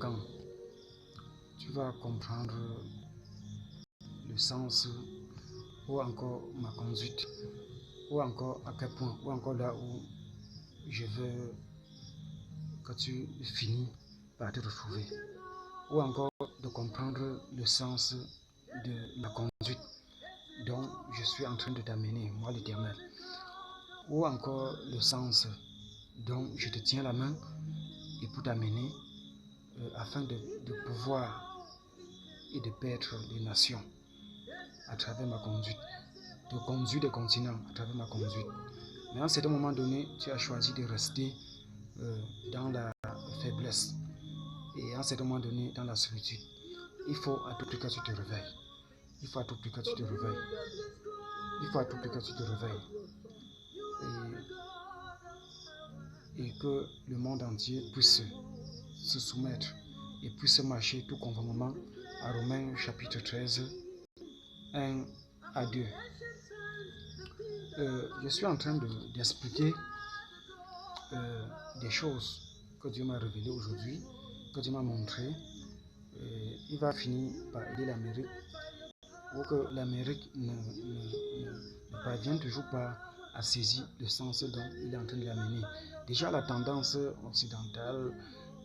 quand tu vas comprendre le sens ou encore ma conduite, ou encore à quel point, ou encore là où je veux que tu finis par te retrouver, ou encore de comprendre le sens de la conduite dont je suis en train de t'amener, moi l'Éternel, ou encore le sens dont je te tiens la main et pour t'amener afin de pouvoir et de paître les nations à travers ma conduite, de conduire des continents à travers ma conduite. Mais à un certain moment donné, tu as choisi de rester dans la faiblesse et à un certain moment donné dans la solitude. Il faut à tout prix que tu te réveilles. Il faut à tout prix que tu te réveilles. Il faut à tout prix que tu te réveilles. Et que le monde entier puisse se soumettre et puisse marcher tout conformément à Romains chapitre 13, 1 à 2. Je suis en train d'expliquer des choses que Dieu m'a révélées aujourd'hui, que Dieu m'a montré. Il va finir par aider l'Amérique, ou que l'Amérique ne parvient toujours pas à saisir le sens dont il est en train de l'amener. Déjà la tendance occidentale,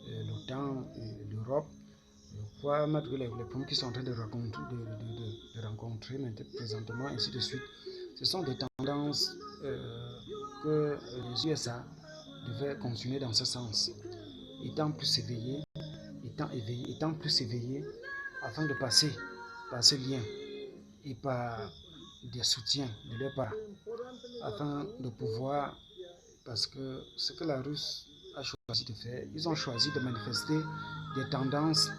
l'OTAN, l'Europe, je crois mettre les problèmes qui sont en train de rencontrer maintenant, présentement, ainsi de suite. Ce sont des tendances que les USA devaient continuer dans ce sens, étant plus éveillés, étant plus éveillés, afin de passer par ce lien et par des soutiens de leur part, afin de pouvoir, parce que ce que la Russie a choisi de faire, ils ont choisi de manifester des tendances,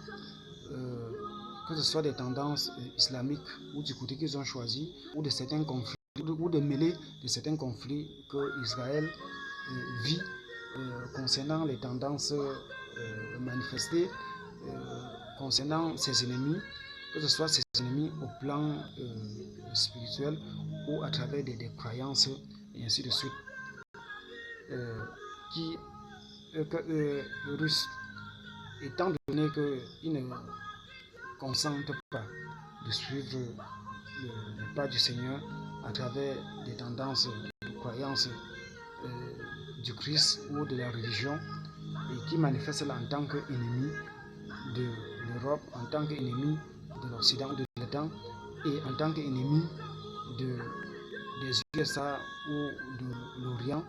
que ce soit des tendances islamiques ou du côté qu'ils ont choisi, ou de certains conflits, ou de mêler de certains conflits que Israël vit concernant les tendances manifestées concernant ses ennemis, que ce soit ses ennemis au plan spirituel ou à travers des croyances et ainsi de suite, que les Russes, étant donné qu'ils ne consentent pas de suivre le pas du Seigneur à travers des tendances de croyances du Christ ou de la religion, et qui manifestent là en tant qu'ennemis de l'Europe, en tant qu'ennemi de l'Occident ou de l'État, et en tant qu'ennemi des USA ou de l'Orient,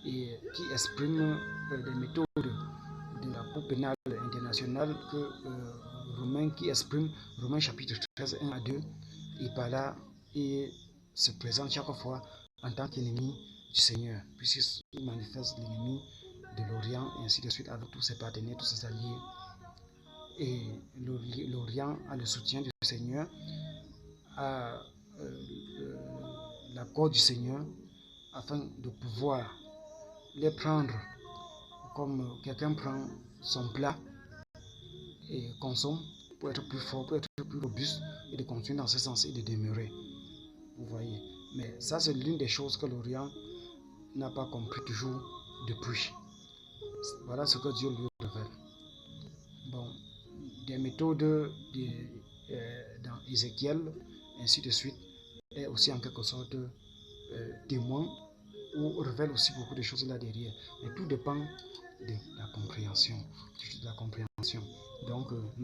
et qui expriment des méthodes de la Cour pénale internationale que qui exprime Romains chapitre 13, 1 à 2, et par là, il se présente chaque fois en tant qu'ennemi du Seigneur, puisqu'il manifeste l'ennemi de l'Orient, et ainsi de suite, avec tous ses partenaires, tous ses alliés. Et l'Orient a le soutien du Seigneur, a l'accord du Seigneur, afin de pouvoir les prendre comme quelqu'un prend son plat et consomme pour être plus fort, pour être plus robuste, et de continuer dans ce sens et de demeurer. Vous voyez. Mais ça, c'est l'une des choses que l'Orient n'a pas compris toujours depuis. Voilà ce que Dieu lui révèle. Bon, des méthodes dans Ézéchiel, ainsi de suite, est aussi en quelque sorte témoin ou révèle aussi beaucoup de choses là derrière. Mais tout dépend de la compréhension. Donc,